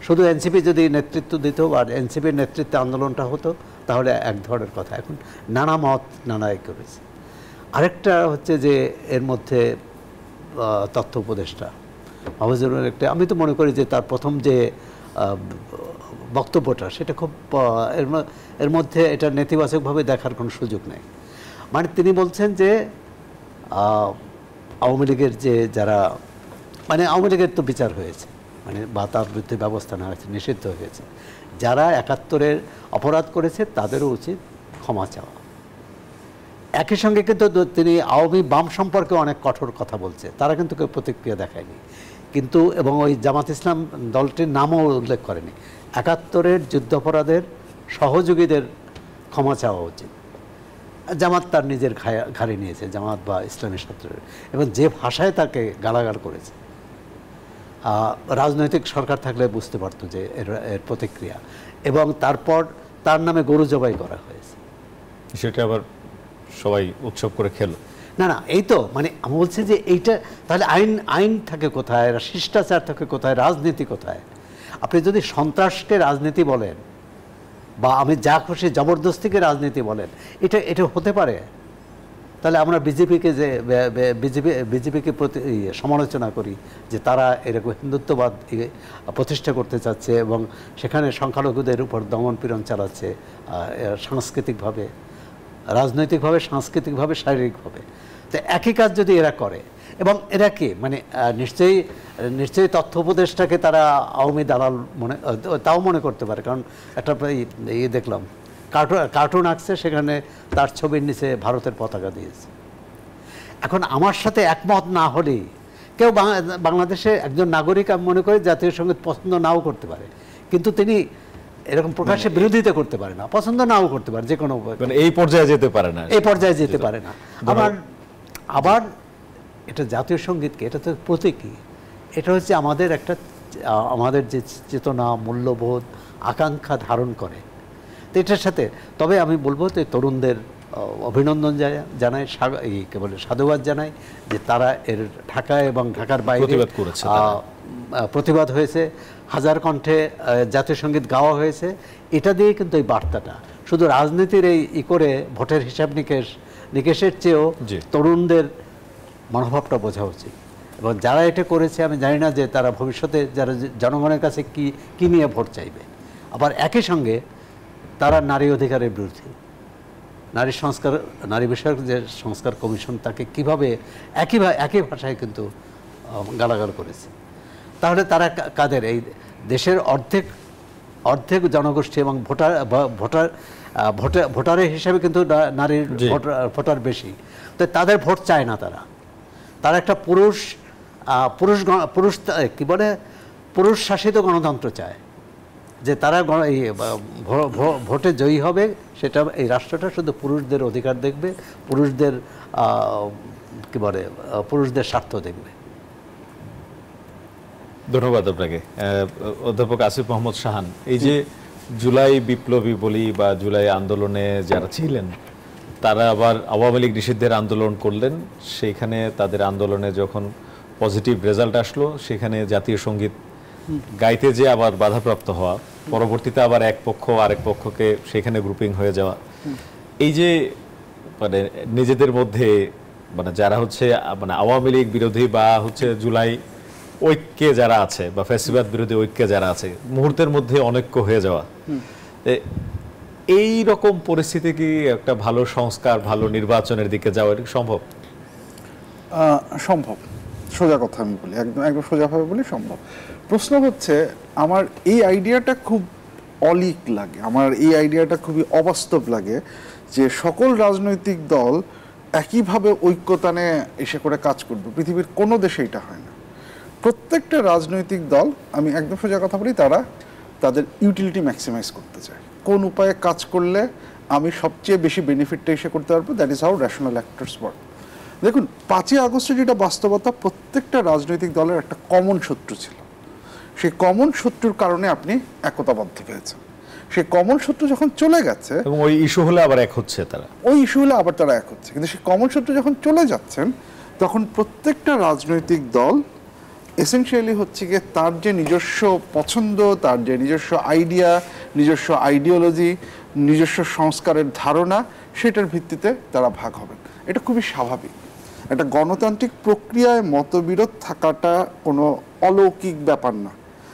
শুধু এনসিপি যদি নেতৃত্ব দিত বা এনসিপির নেতৃত্বে আন্দোলনটা হতো তাহলে এক ধরনের কথা। এখন নানা মত নানা করেছে। আরেকটা হচ্ছে যে এর মধ্যে তথ্য উপদেষ্টা মাহফুজুরের একটা, আমি তো মনে করি যে তার প্রথম যে বক্তব্যটা সেটা খুব এর মধ্যে এটা নেতিবাচকভাবে দেখার কোনো সুযোগ নেই। মানে তিনি বলছেন যে আওয়ামী লীগের যারা, মানে আওয়ামী লীগের তো বিচার হয়েছে, মানে বা তার বিরুদ্ধে ব্যবস্থা নেওয়া হয়েছে, নিষিদ্ধ হয়েছে। যারা 71-এর অপরাধ করেছে তাদেরও উচিত ক্ষমা চাওয়া। একই সঙ্গে কিন্তু তিনি আওয়ামী বাম সম্পর্কে অনেক কঠোর কথা বলছে, তারা কিন্তু কেউ প্রতিক্রিয়া দেখায়নি, কিন্তু এবং ওই জামাত ইসলাম দলটির নামও উল্লেখ করেনি। 71-এর যুদ্ধাপরাধের সহযোগীদের ক্ষমা চাওয়া উচিত। জামাত তার নিজের ঘাড়ে নিয়েছে, জামাত বা ইসলামী ছাত্রের, এবং যে ভাষায় তাকে গালাগাল করেছে, রাজনৈতিক সরকার থাকলে বুঝতে পারতো যে এর প্রতিক্রিয়া। এবং তারপর তার নামে গরু জবাই করা হয়েছে, সেটা আবার সবাই উৎসব করে খেলো। না, এই তো মানে আমি বলছি যে এইটা তাহলে আইন থাকে কোথায়, শিষ্টাচার থাকে কোথায়, রাজনীতি কোথায়? আপনি যদি সন্ত্রাসকে রাজনীতি বলেন বা আমি যা খুশি জবরদস্তিকে রাজনীতি বলেন, এটা হতে পারে? তাহলে আমরা বিজেপিকে সমালোচনা করি যে তারা এরকম হিন্দুত্ববাদ প্রতিষ্ঠা করতে চাচ্ছে এবং সেখানে সংখ্যালঘুদের উপর দমন পীড়ন চালাচ্ছে, সাংস্কৃতিকভাবে, রাজনৈতিকভাবে, সাংস্কৃতিকভাবে, শারীরিকভাবে। তো একই কাজ যদি এরা করে, এবং এরা কি মানে নিশ্চয়ই তথ্য উপদেষ্টাকে তারা আওয়ামী দালাল তাও মনে করতে পারে, কারণ একটা দেখলাম কার্টুন আঁকছে, সেখানে তার ছবির নিচে ভারতের পতাকা দিয়েছে। এখন আমার সাথে একমত না হলেই কেউ বাংলাদেশে একজন নাগরিক, আমি মনে করি জাতীয় সঙ্গীত পছন্দ নাও করতে পারে, কিন্তু তিনি এরকম প্রকাশ্যে বিরোধিতা করতে পারে না, পছন্দ নাও করতে পারে, যে কোনো এই পর্যায়ে যেতে পারে না, আবার এটা জাতীয় সঙ্গীতকে, এটা তো প্রতীকী, এটা হচ্ছে আমাদের যে চেতনা, মূল্যবোধ, আকাঙ্ক্ষা ধারণ করে। তো এটার সাথে তবে আমি বলবো যে তরুণদের অভিনন্দন জানাই, সাধুবাদ জানাই যে তারা এর ঢাকায় এবং ঢাকার বাইরে প্রতিবাদ হয়েছে, হাজার কণ্ঠে জাতীয় সঙ্গীত গাওয়া হয়েছে। এটা দিয়ে কিন্তু এই বার্তাটা শুধু রাজনীতির করে ভোটের হিসাব নিকেশের চেয়েও তরুণদের মনোভাবটা বোঝা উচিত। এবং যারা এটা করেছে আমি জানি না যে তারা ভবিষ্যতে যারা জনগণের কাছে কি নিয়ে ভোট চাইবে। আবার একই সঙ্গে তারা নারী অধিকারের বিরোধী, নারী বিষয়ক যে সংস্কার কমিশন তাকে কিভাবে একই ভাষায় কিন্তু গালাগাল করেছে। তাহলে তারা কাদের? এই দেশের অর্ধেক জনগোষ্ঠী এবং ভোটারের হিসাবে কিন্তু নারীর ভোটার বেশি, তো তাদের ভোট চায় না। তারা একটা পুরুষ শাসিত গণতন্ত্র চায়। যে তারা ভোটে জয়ী হবে, সেটা এই রাষ্ট্রটা শুধু পুরুষদের অধিকার দেখবে, পুরুষদের কি বলে পুরুষদের স্বার্থ দেখবে। ধন্যবাদ আপনাকে অধ্যাপক আসিফ মোহাম্মদ শাহান। এই যে জুলাই বিপ্লবী বলি বা জুলাই আন্দোলনে যারা ছিলেন, তারা আবার আওয়ামী লীগ নিষিদ্ধের আন্দোলন করলেন, সেইখানে তাদের আন্দোলনে যখন পজিটিভ রেজাল্ট আসলো, সেখানে জাতীয় সঙ্গীত গাইতে যে আবার বাধাপ্রাপ্ত হওয়া, পরবর্তীতে আবার এক পক্ষ আরেক পক্ষকে সেখানে গ্রুপিং হয়ে যাওয়া, এই যে মানে নিজেদের মধ্যে মানে যারা হচ্ছে মানে আওয়ামী লীগ বিরোধী বা হচ্ছে জুলাই ঐক্যে যারা আছে বা ফ্যাসিবাদ বিরোধী ঐক্যে যারা আছে, মুহূর্তের মধ্যে অনৈক্য হয়ে যাওয়া, এই রকম পরিস্থিতি কি একটা ভালো সংস্কার, ভালো নির্বাচনের দিকে যাওয়া এটা সম্ভব? সম্ভব, সোজা কথা আমি বলি, একদম একদম সোজাভাবে বলি সম্ভব। প্রশ্ন হচ্ছে, আমার এই আইডিয়াটা খুব অলিক লাগে, আমার এই আইডিয়াটা খুবই অবাস্তব লাগে যে সকল রাজনৈতিক দল একইভাবে ঐক্যতানে এসে করে কাজ করবে। পৃথিবীর কোনো দেশে এটা হয় না। প্রত্যেকটা রাজনৈতিক দল, আমি একদম সোজা কথা বলি, তারা তাদের ইউটিলিটি ম্যাক্সিমাইজ করতে চায়। কোন উপায়ে কাজ করলে আমি সবচেয়ে বেশি বেনিফিটটা এসে করতে পারবো, that is how rational actors work. দেখুন, 5ই আগস্টে যেটা বাস্তবতা, প্রত্যেকটা রাজনৈতিক দলের একটা কমন শত্রু ছিল। সেই কমন শত্রুর কারণে আপনি একতাবদ্ধ হয়েছেন। সেই কমন শত্রু যখন চলে গেছে, এবং ওই ইস্যু হলে আবার এক হচ্ছে, ওই ইস্যু হলে আবার তারা এক হচ্ছে, কিন্তু সেই কমন শত্রু যখন চলে যাচ্ছেন, তখন প্রত্যেকটা রাজনৈতিক দল এসেনশিয়ালি হচ্ছে গিয়ে তার যে নিজস্ব পছন্দ, তার যে নিজস্ব আইডিয়া, নিজস্ব আইডিওলজি, নিজস্ব সংস্কারের ধারণা, সেটার ভিত্তিতে তারা ভাগ হবেন। এটা খুবই স্বাভাবিক। একটা গণতান্ত্রিক প্রক্রিয়ায় মতবিরোধ থাকাটা কোনো অলৌকিক ব্যাপার না,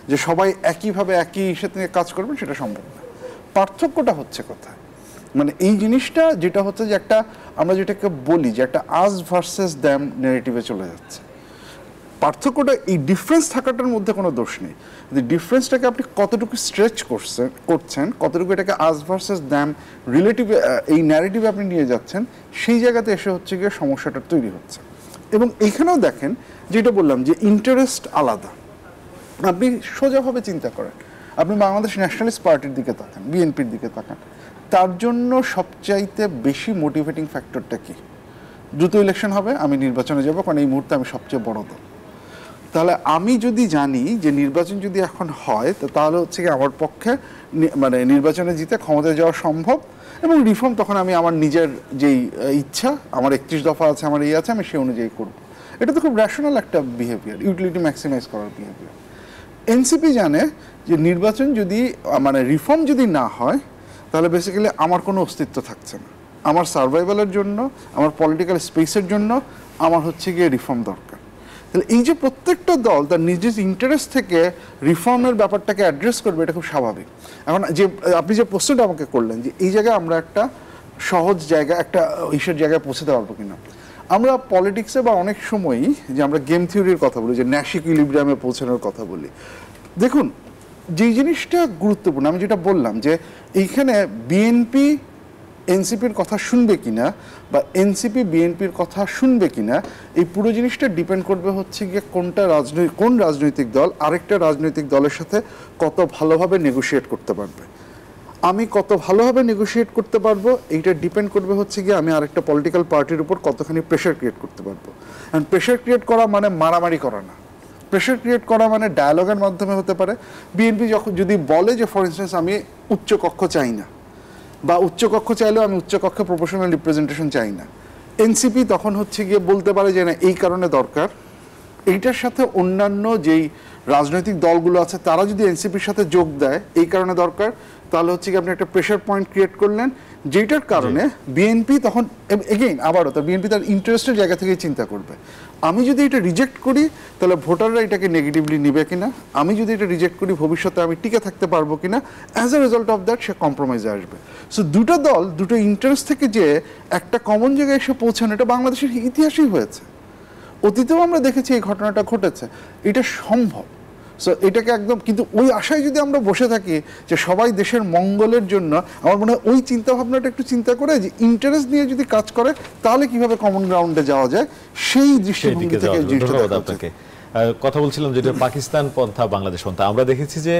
যে সবাই একইভাবে একই ইস্যুতে নিয়ে কাজ করবেন, সেটা সম্ভব না। পার্থক্যটা হচ্ছে কোথায়, মানে এই জিনিসটা যেটা হচ্ছে যে একটা, আমরা যেটাকে বলি যে একটা আজ ভার্সেস দ্যাম নেগেটিভে চলে যাচ্ছে। পার্থক্যটা এই ডিফারেন্স থাকাটার মধ্যে কোনো দোষ নেই, ডিফারেন্সটাকে আপনি কতটুকু স্ট্রেচ করছেন, কতটুকু এটাকে আজ ভার্সেস দ্যাম রিলেটিভে এই ন্যারেটিভে আপনি নিয়ে যাচ্ছেন, সেই জায়গাতে এসে হচ্ছে গিয়ে সমস্যাটা তৈরি হচ্ছে। এবং এইখানেও দেখেন, যেটা বললাম যে ইন্টারেস্ট আলাদা। আপনি সোজাভাবে চিন্তা করেন, আপনি বাংলাদেশ ন্যাশনালিস্ট পার্টির দিকে তাকান, বিএনপির দিকে তাকান, তার জন্য সবচাইতে বেশি মোটিভেটিং ফ্যাক্টরটা কি? দ্রুত ইলেকশন হবে, আমি নির্বাচনে যাব, কারণ এই মুহূর্তে আমি সবচেয়ে বড় দল। তাহলে আমি যদি জানি যে নির্বাচন যদি এখন হয়, তাহলে হচ্ছে কি আমার পক্ষে মানে নির্বাচনে জিতে ক্ষমতায় যাওয়া সম্ভব, এবং রিফর্ম তখন আমি আমার নিজের যেই ইচ্ছা, আমার 31 দফা আছে, আমার এই আছে, আমি সেই অনুযায়ী করব। এটা তো খুব র্যাশনাল একটা বিহেভিয়ার, ইউটিলিটি ম্যাক্সিমাইজ করার বিহেভিয়ার। এনসিপি জানে যে নির্বাচন যদি মানে রিফর্ম যদি না হয়, তাহলে বেসিক্যালি আমার কোনো অস্তিত্ব থাকছে না। আমার সার্ভাইভালের জন্য, আমার পলিটিক্যাল স্পেসের জন্য আমার হচ্ছে গিয়ে রিফর্ম দরকার। তাহলে এই যে প্রত্যেকটা দল তার নিজের ইন্টারেস্ট থেকে রিফর্মের ব্যাপারটাকে অ্যাড্রেস করবে, এটা খুব স্বাভাবিক। এখন যে আপনি যে প্রশ্নটা আমাকে করলেন যে এই জায়গায় আমরা একটা সহজ জায়গা, একটা ইস্যুর জায়গায় পৌঁছতে পারবো কিনা, আমরা পলিটিক্সে বা অনেক সময়ই যে আমরা গেম থিওরির কথা বলি, যে ন্যাশ ইকুইলিব্রিয়ামে পৌঁছানোর কথা বলি। দেখুন, যেই জিনিসটা গুরুত্বপূর্ণ, আমি যেটা বললাম যে এইখানে বিএনপি এনসিপির কথা শুনবে কিনা বা এনসিপি বিএনপির কথা শুনবে কিনা, এই পুরো জিনিসটা ডিপেন্ড করবে হচ্ছে গিয়ে কোন রাজনৈতিক দল আরেকটা রাজনৈতিক দলের সাথে কত ভালোভাবে নেগোশিয়েট করতে পারবে। আমি কত ভালোভাবে নেগোশিয়েট করতে পারবো, এইটা ডিপেন্ড করবে হচ্ছে গিয়ে আমি আরেকটা পলিটিক্যাল পার্টির উপর কতখানি প্রেশার ক্রিয়েট করতে পারবো। অ্যান্ড প্রেশার ক্রিয়েট করা মানে মারামারি করা না, প্রেশার ক্রিয়েট করা মানে ডায়ালগের মাধ্যমে হতে পারে। বিএনপি যদি বলে যে ফর ইনস্টেন্স আমি উচ্চ কক্ষ চাই না, বা উচ্চকক্ষ চাইলেও আমি উচ্চকক্ষে প্রপোর্শনাল রিপ্রেজেন্টেশন চাই না, এনসিপি তখন হচ্ছে গিয়ে বলতে পারে যে না, এই কারণে দরকার। এইটার সাথে অন্যান্য যেই রাজনৈতিক দলগুলো আছে তারা যদি এনসিপির সাথে যোগ দেয়, এই কারণে দরকার, তাহলে হচ্ছে কি আপনি একটা প্রেশার পয়েন্ট ক্রিয়েট করলেন, যেটার কারণে বিএনপি তখন এগেইন আবারও তার বিএনপি তার ইন্টারেস্টের জায়গা থেকেই চিন্তা করবে, আমি যদি এটা রিজেক্ট করি তাহলে ভোটাররা এটাকে নেগেটিভলি নিবে কিনা, আমি যদি এটা রিজেক্ট করি ভবিষ্যতে আমি টিকে থাকতে পারবো কিনা, as a result of that সে কম্প্রোমাইজে আসবে। সো দুটো দল দুটো ইন্টারেস্ট থেকে যে একটা কমন জায়গায় এসে পৌঁছানো, এটা বাংলাদেশের ইতিহাসই হয়েছে, অতীতেও আমরা দেখেছি এই ঘটনাটা ঘটেছে, এটা সম্ভব। সো এটাকে একদম, কিন্তু ওই আশায় যদি আমরা বসে থাকি যে সবাই দেশের মঙ্গলের জন্য, আমার মনে হয় ওই চিন্তা ভাবনাটা একটু চিন্তা করে যে ইন্টারেস্ট নিয়ে যদি কাজ করে তাহলে কিভাবে কমন গ্রাউন্ডে যাওয়া যায়, সেই দৃষ্টিভঙ্গি থেকে ধন্যবাদ আপনাকে। কথা বলছিলাম যেটা পাকিস্তান পন্থা বাংলাদেশ পন্থা, আমরা দেখেছি যে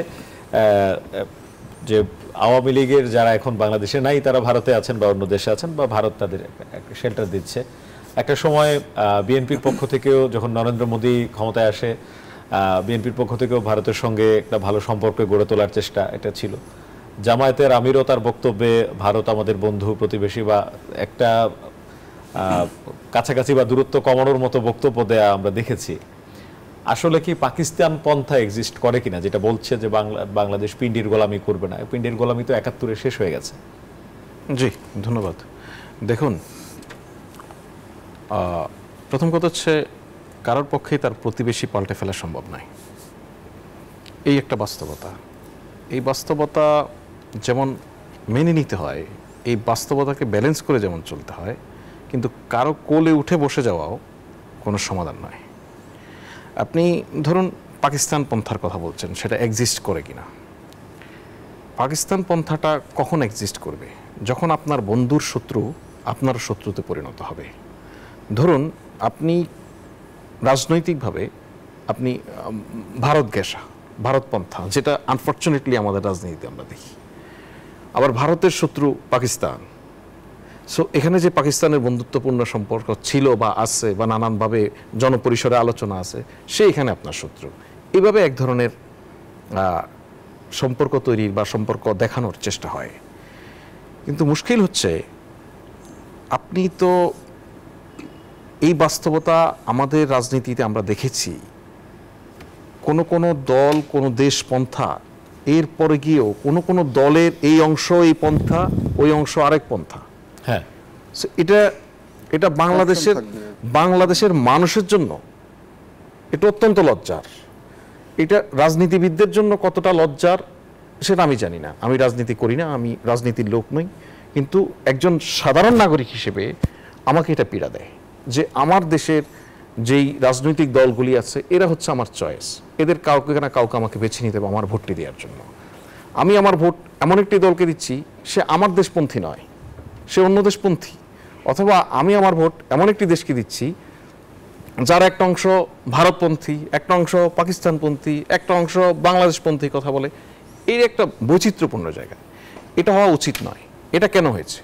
যে আওয়ামী লীগের যারা এখন বাংলাদেশে নাই তারা ভারতে আছেন বা অন্য দেশে আছেন, বা ভারত তাদের একটা শেল্টার দিচ্ছে। একটা সময় বিএনপির পক্ষ থেকেও যখন নরেন্দ্র মোদী ক্ষমতায় আসে, বিএনপির পক্ষ থেকেও ভারতের সঙ্গে একটা ভালো সম্পর্ক গড়ে তোলার চেষ্টা এটা ছিল। জামায়াতের আমিরও তার বক্তব্যে ভারত আমাদের বন্ধু প্রতিবেশী বা একটা কাছাকাছি বা দূরত্ব কমানোর মতো বক্তব্য দেয়া আমরা দেখেছি। আসলে কি পাকিস্তান পন্থা এক্সিস্ট করে কিনা, যেটা বলছে যে বাংলাদেশ পিন্ডির গোলামি করবে না? পিন্ডির গোলামি তো ৭১-এ শেষ হয়ে গেছে। জি, ধন্যবাদ। দেখুন, প্রথম কথা হচ্ছে কারোর পক্ষেই তার প্রতিবেশী পাল্টে ফেলা সম্ভব নয়, এই একটা বাস্তবতা। এই বাস্তবতা যেমন মেনে নিতে হয়, এই বাস্তবতাকে ব্যালেন্স করে যেমন চলতে হয়, কিন্তু কারো কোলে উঠে বসে যাওয়াও কোনো সমাধান নয়। আপনি ধরুন পাকিস্তান পন্থার কথা বলছেন, সেটা এক্সিস্ট করে কিনা। পাকিস্তান পন্থাটা কখন এক্সিস্ট করবে? যখন আপনার বন্ধুর শত্রু আপনার শত্রুতে পরিণত হবে। ধরুন আপনি রাজনৈতিকভাবে আপনি ভারত ঘেঁষা, ভারতপন্থা, যেটা আনফর্চুনেটলি আমাদের রাজনীতিতে আমরা দেখি। আবার ভারতের শত্রু পাকিস্তান। সো এখানে যে পাকিস্তানের বন্ধুত্বপূর্ণ সম্পর্ক ছিল বা আছে বা নানানভাবে জনপরিসরে আলোচনা আছে, সে এখানে আপনার শত্রু। এইভাবে এক ধরনের সম্পর্ক তৈরির বা সম্পর্ক দেখানোর চেষ্টা হয়। কিন্তু মুশকিল হচ্ছে, আপনি তো এই বাস্তবতা আমাদের রাজনীতিতে আমরা দেখেছি, কোনো দল, কোনো দেশ পন্থা, এরপরে গিয়েও কোনো দলের এই অংশ এই পন্থা, ওই অংশ আরেক পন্থা। হ্যাঁ, এটা বাংলাদেশের মানুষের জন্য এটা অত্যন্ত লজ্জার। এটা রাজনীতিবিদদের জন্য কতটা লজ্জার সেটা আমি জানি না, আমি রাজনীতি করি না, আমি রাজনীতির লোক নই। কিন্তু একজন সাধারণ নাগরিক হিসেবে আমাকে এটা পীড়া দেয় যে আমার দেশের যেই রাজনৈতিক দলগুলি আছে এরা হচ্ছে আমার চয়েস, এদের কাউকে না কাউকে আমাকে বেছে নিতে হবে আমার ভোটটি দেওয়ার জন্য। আমি আমার ভোট এমন একটি দলকে দিচ্ছি, সে আমার দেশপন্থী নয়, সে অন্য দেশপন্থী। অথবা আমি আমার ভোট এমন একটি দেশকে দিচ্ছি যার একটা অংশ ভারতপন্থী, একটা অংশ পাকিস্তানপন্থী, একটা অংশ বাংলাদেশপন্থী কথা বলে। এই একটা বৈচিত্র্যপূর্ণ জায়গা, এটা হওয়া উচিত নয়। এটা কেন হয়েছে?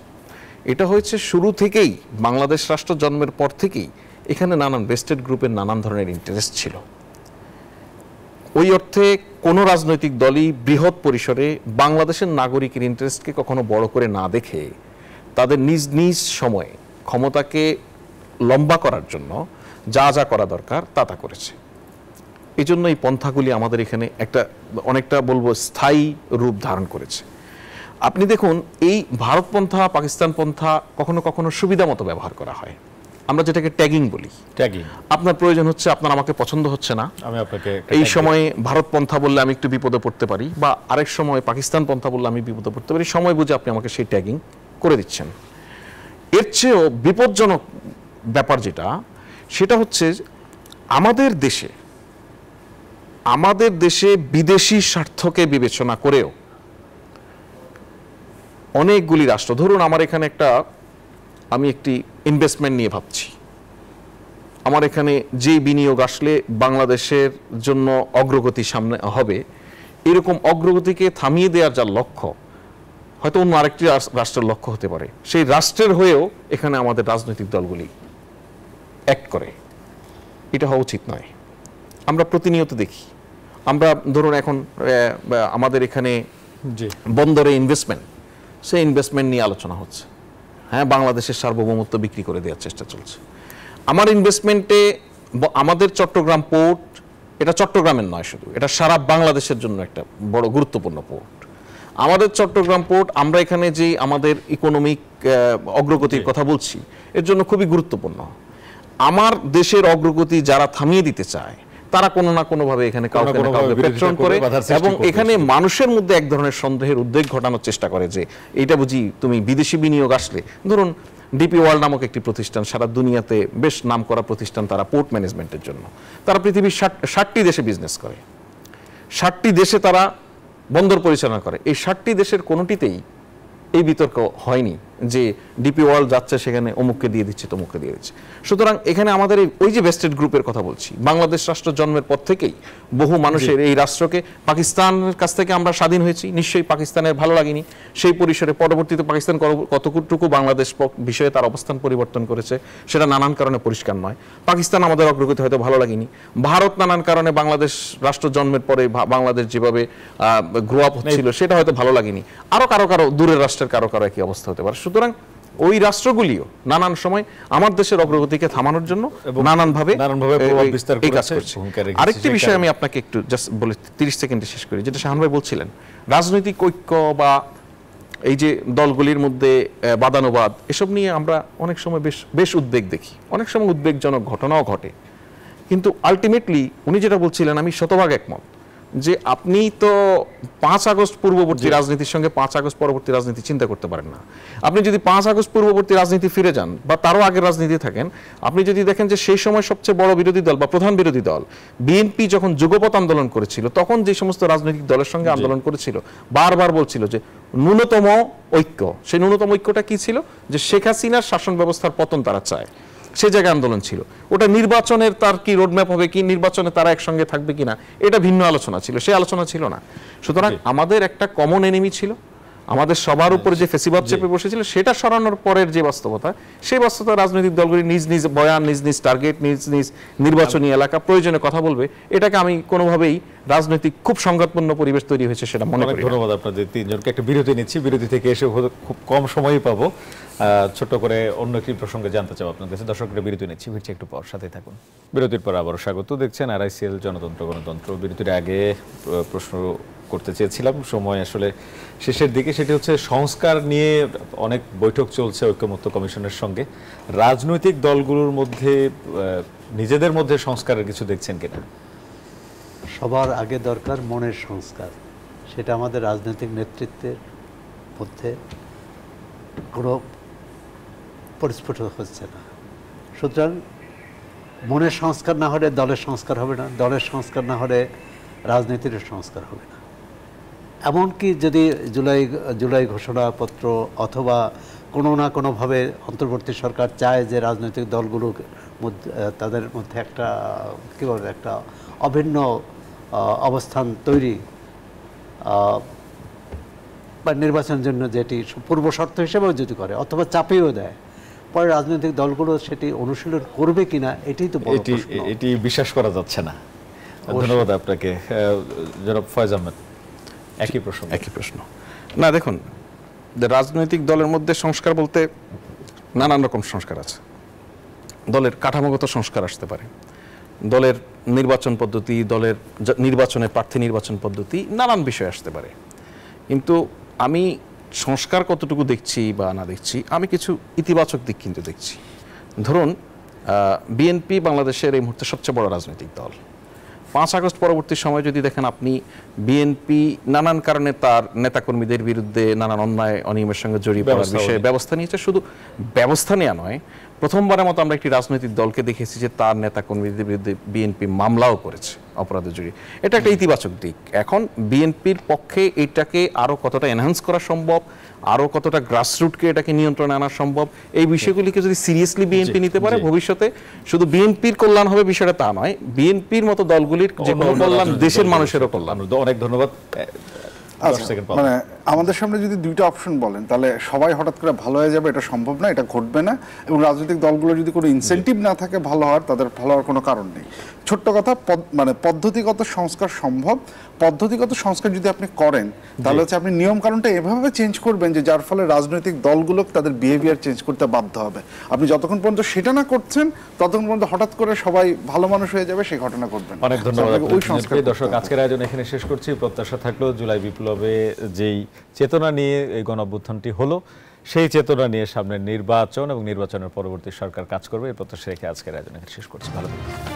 এটা হয়েছে শুরু থেকেই, বাংলাদেশ রাষ্ট্র জন্মের পর থেকেই এখানে নানান ভেস্টেড গ্রুপের নানান ধরনের ইন্টারেস্ট ছিল। ওই অর্থে কোনো রাজনৈতিক দলই বৃহৎ পরিসরে বাংলাদেশের নাগরিকের ইন্টারেস্টকে কখনো বড় করে না দেখে তাদের নিজ নিজ সময়ে ক্ষমতাকে লম্বা করার জন্য যা যা করা দরকার তা তা করেছে। এই জন্য এই পন্থাগুলি আমাদের এখানে অনেকটা বলবো স্থায়ী রূপ ধারণ করেছে। আপনি দেখুন, এই ভারতপন্থা পাকিস্তান পন্থা কখনো কখনো সুবিধা মতো ব্যবহার করা হয়, আমরা যেটাকে ট্যাগিং বলি। ট্যাগিং, আপনার প্রয়োজন হচ্ছে, আপনার আমাকে পছন্দ হচ্ছে না, আমি আপনাকে এই সময়ে ভারত পন্থা বললে আমি একটু বিপদে পড়তে পারি, বা আরেক সময় পাকিস্তান পন্থা বললে আমি বিপদে পড়তে পারি, সময় বুঝে আপনি আমাকে সেই ট্যাগিং করে দিচ্ছেন। এর চেয়েও বিপজ্জনক ব্যাপার যেটা, সেটা হচ্ছে আমাদের দেশে বিদেশি স্বার্থকে বিবেচনা করেও অনেকগুলি রাষ্ট্র, ধরুন আমার এখানে আমি একটি ইনভেস্টমেন্ট নিয়ে ভাবছি, আমার এখানে যে বিনিয়োগ আসলে বাংলাদেশের জন্য অগ্রগতি সামনে হবে, এরকম অগ্রগতিকে থামিয়ে দেওয়ার যার লক্ষ্য, হয়তো অন্য আরেকটি রাষ্ট্রের লক্ষ্য হতে পারে, সেই রাষ্ট্রের হয়েও এখানে আমাদের রাজনৈতিক দলগুলি অ্যাক্ট করে। এটা হওয়া উচিত নয়। আমরা প্রতিনিয়ত দেখি, আমরা ধরুন এখন আমাদের এখানে বন্দরে ইনভেস্টমেন্ট, সেই ইনভেস্টমেন্ট নিয়ে আলোচনা হচ্ছে। হ্যাঁ, বাংলাদেশের সার্বভৌমত্ব বিক্রি করে দেওয়ার চেষ্টা চলছে। আমার ইনভেস্টমেন্টে আমাদের চট্টগ্রাম পোর্ট, এটা চট্টগ্রামের নয় শুধু, এটা সারা বাংলাদেশের জন্য একটা বড় গুরুত্বপূর্ণ পোর্ট। আমাদের চট্টগ্রাম পোর্ট, আমরা এখানে যে আমাদের ইকোনমিক অগ্রগতির কথা বলছি, এর জন্য খুবই গুরুত্বপূর্ণ। আমার দেশের অগ্রগতি যারা থামিয়ে দিতে চায়, তারা কোনো না কোনোভাবে এখানে কাউকে না কাউকে প্রেরণ করে, এবং এখানে মানুষের মধ্যে এক ধরনের সন্দেহের উদ্বেগ ঘটানোর চেষ্টা করে যে এইটা বুঝি তুমি বিদেশি বিনিয়োগ আসলে, ধরুন ডিপি ওয়ার্ল্ড নামক একটি প্রতিষ্ঠান, সারা দুনিয়াতে বেশ নাম করা প্রতিষ্ঠান, তারা পোর্ট ম্যানেজমেন্টের জন্য, তারা পৃথিবীর 60টি দেশে বিজনেস করে, 60টি দেশে তারা বন্দর পরিচালনা করে। এই 60টি দেশের কোনোটিতেই এই বিতর্ক হয়নি যে ডিপি ওয়ার্ল্ড যাচ্ছে সেখানে অমুককে দিয়ে দিচ্ছে তমুককে দিয়ে দিচ্ছে। সুতরাং এখানে আমাদের ওই যে ভেস্টেড গ্রুপের কথা বলছি, বাংলাদেশ রাষ্ট্র জন্মের পর থেকেই বহু মানুষের এই রাষ্ট্রকে, পাকিস্তানের কাছ থেকে আমরা স্বাধীন হয়েছি, নিশ্চয়ই পাকিস্তানের ভালো লাগেনি, সেই পরিসরে পরবর্তীতে পাকিস্তান কতটুকু বাংলাদেশ বিষয়ে তার অবস্থান পরিবর্তন করেছে সেটা নানান কারণে পরিষ্কার নয়। পাকিস্তান আমাদের অগ্রগতি হয়তো ভালো লাগেনি, ভারত নানান কারণে বাংলাদেশ রাষ্ট্র জন্মের পরে বাংলাদেশ যেভাবে গ্রো আপ হচ্ছিল সেটা হয়তো ভালো লাগেনি, আরো কারো দূরের রাষ্ট্রের কারো একই অবস্থা হতে পারে। সুতরাং ওই রাষ্ট্রগুলিও নানান সময় আমার দেশের অগ্রগতিকে থামানোর জন্য নানানভাবে এই কাজ করছে। আরেকটি বিষয় আমি আপনাকে একটু জাস্ট বলে 30 সেকেন্ডে শেষ করি, যেটা শাহান ভাই বলছিলেন, রাজনৈতিক ঐক্য বা এই যে দলগুলির মধ্যে বাদানুবাদ, এসব নিয়ে আমরা অনেক সময় বেশ উদ্বেগ দেখি, অনেক সময় উদ্বেগজনক ঘটনাও ঘটে, কিন্তু আলটিমেটলি উনি যেটা বলছিলেন আমি শতভাগ একমত যে আপনি তো 5 আগস্ট পূর্ববর্তী রাজনীতির সঙ্গে 5 আগস্ট পরবর্তী রাজনীতি চিন্তা করতে পারেন না। আপনি যদি 5 আগস্ট পূর্ববর্তী রাজনীতি ফিরে যান বা তারও আগের রাজনীতি থাকেন, আপনি যদি দেখেন যে সেই সময় সবচেয়ে বড় বিরোধী দল বা প্রধান বিরোধী দল বিএনপি যখন যুগপৎ আন্দোলন করেছিল, তখন যে সমস্ত রাজনৈতিক দলের সঙ্গে আন্দোলন করেছিল বারবার বলছিল যে ন্যূনতম ঐক্য, সেই ন্যূনতম ঐক্যটা কি ছিল, যে শেখ হাসিনার শাসন ব্যবস্থার পতন তারা চায়, সে জায়গায় আন্দোলন ছিল। ওটা নির্বাচনের তার কি রোডম্যাপ হবে, কি নির্বাচনে তারা একসঙ্গে থাকবে কিনা, এটা ভিন্ন আলোচনা ছিল, সেই আলোচনা ছিল না। সুতরাং আমাদের একটা কমন এনিমি ছিল, আমাদের সবার উপরে যে ফেসিবাদ চেপে বসেছিল, সেটা সরানোর পরের যে বাস্তবতা, সেই বাস্তবতা রাজনৈতিক দলগুলি নিজ নিজ বয়ান, নিজ নিজ টার্গেট, নিজ নিজ নির্বাচনী এলাকা প্রয়োজনে কথা বলবে, এটাকে আমি কোনোভাবেই রাজনৈতিক খুব সংঘাতপূর্ণ পরিবেশ তৈরি হয়েছে সেটা মনে করি। ধন্যবাদ আপনাদের তিনজনকে। একটা বিরতি নিচ্ছি, বিরতি থেকে এসে খুব কম সময়ই পাবো, ছোট্ট করে অন্য একটি প্রসঙ্গে জানতে চাও আপনার কাছে। দর্শকরা বিরতি নিচ্ছি, ফিরছি একটু পর, সাথে থাকুন। বিরতির পর আবারও স্বাগত, দেখছেন RICL জনতন্ত্র গণতন্ত্র। বিরতির আগে প্রশ্ন করতে চেয়েছিলাম, সময় আসলে শেষের দিকে, সেটি হচ্ছে সংস্কার নিয়ে অনেক বৈঠক চলছে ঐক্যমত্য কমিশনের সঙ্গে, রাজনৈতিক দলগুলোর মধ্যে নিজেদের মধ্যে সংস্কারের কিছু দেখছেন কিনা? সবার আগে দরকার মনের সংস্কার, সেটা আমাদের রাজনৈতিক নেতৃত্বের মধ্যে কোনো পরিস্ফুট হচ্ছে না। সুতরাং মনের সংস্কার না হলে দলের সংস্কার হবে না, দলের সংস্কার না হলে রাজনীতির সংস্কার হবে না। এমনকি যদি জুলাই ঘোষণাপত্র অথবা কোনো না কোনোভাবে অন্তর্বর্তী সরকার চায় যে রাজনৈতিক দলগুলোর মধ্যে তাদের মধ্যে একটা কী বলবে একটা অভিন্ন অবস্থান তৈরি বা নির্বাচনের জন্য যেটি পূর্ব শর্ত হিসেবেও যদি করে অথবা চাপিয়েও দেয়, পরে রাজনৈতিক দলগুলো সেটি অনুশীলন করবে কিনা এটাই তো বড় প্রশ্ন। এটি বিশ্বাস করা যাচ্ছে না। ধন্যবাদ আপনাকে। জনাব ফয়েজ আহমেদ, একই প্রশ্ন। না, দেখুন, রাজনৈতিক দলের মধ্যে সংস্কার বলতে নানান রকম সংস্কার আছে। দলের কাঠামোগত সংস্কার আসতে পারে, দলের নির্বাচন পদ্ধতি, দলের নির্বাচনে প্রার্থী নির্বাচন পদ্ধতি, নানান বিষয় আসতে পারে। কিন্তু আমি সংস্কার কতটুকু দেখছি বা না দেখছি, আমি কিছু ইতিবাচক দিক কিন্তু দেখছি। ধরুন, বিএনপি বাংলাদেশের এই মুহূর্তে সবচেয়ে বড় রাজনৈতিক দল। 5 আগস্ট পরবর্তী সময় যদি দেখেন আপনি, বিএনপি নানান কারণে তার নেতাকর্মীদের বিরুদ্ধে নানান অন্যায় অনিয়মের সঙ্গে জড়িয়ে পড়ার বিষয়ে ব্যবস্থা নিয়েছে। শুধু ব্যবস্থা নেওয়া নয়, প্রথমবারের মতো আমরা একটি রাজনৈতিক দলকে দেখেছি যে তার নেতাকর্মীদের বিরুদ্ধে বিএনপি মামলাও করেছে অপরাধে জড়িয়ে। এটা একটা ইতিবাচক দিক। এখন বিএনপির পক্ষে এটাকে আরও কতটা এনহ্যান্স করা সম্ভব, আরও কতটা গ্রাসরুটকে এটাকে নিয়ন্ত্রণে আনা সম্ভব, এই বিষয়গুলিকে যদি সিরিয়াসলি বিএনপি নিতে পারে, ভবিষ্যতে শুধু বিএনপির কল্যাণ হবে বিষয়টা তা নয়, বিএনপির মতো দলগুলির যে কোনো কল্যাণ দেশের মানুষেরও কল্যাণ। অনেক ধন্যবাদ। মানে আমাদের সামনে যদি দুইটা অপশন বলেন, তাহলে সবাই হঠাৎ করে ভালো হয়ে যাবে, এটা সম্ভব না, এটা ঘটবে না। এবং রাজনৈতিক দলগুলো যদি কোনো ইনসেন্টিভ না থাকে ভালো হওয়ার, তাদের ভালো হওয়ার কোনো কারণ নেই। ছোট্ট কথা, মানে পদ্ধতিগত সংস্কার সম্ভব। পদ্ধতিগত সংস্কার যদি আপনি করেন, তাহলে হচ্ছে আপনি নিয়ম কানুনটা এভাবে চেঞ্জ করবেন যে যার ফলে রাজনৈতিক দলগুলো তাদের বিহেভিয়ার চেঞ্জ করতে বাধ্য হবে। আপনি যতক্ষণ পর্যন্ত সেটা না করছেন, ততক্ষণ পর্যন্ত হঠাৎ করে সবাই ভালো মানুষ হয়ে যাবে, সেই ঘটনা ঘটবেন। অনেক ধন্যবাদ। দর্শক, আজকের আয়োজন এখানে শেষ করছি। প্রত্যাশা থাকলো জুলাই বিপ্লবে যেই চেতনা নিয়ে এই গণঅভ্যুত্থানটি হলো, সেই চেতনা নিয়ে সামনের নির্বাচন এবং নির্বাচনের পরবর্তী সরকার কাজ করবে, এই প্রত্যাশা রেখে আজকের আয়োজন এখানে শেষ করছি। ভালো থাকবেন।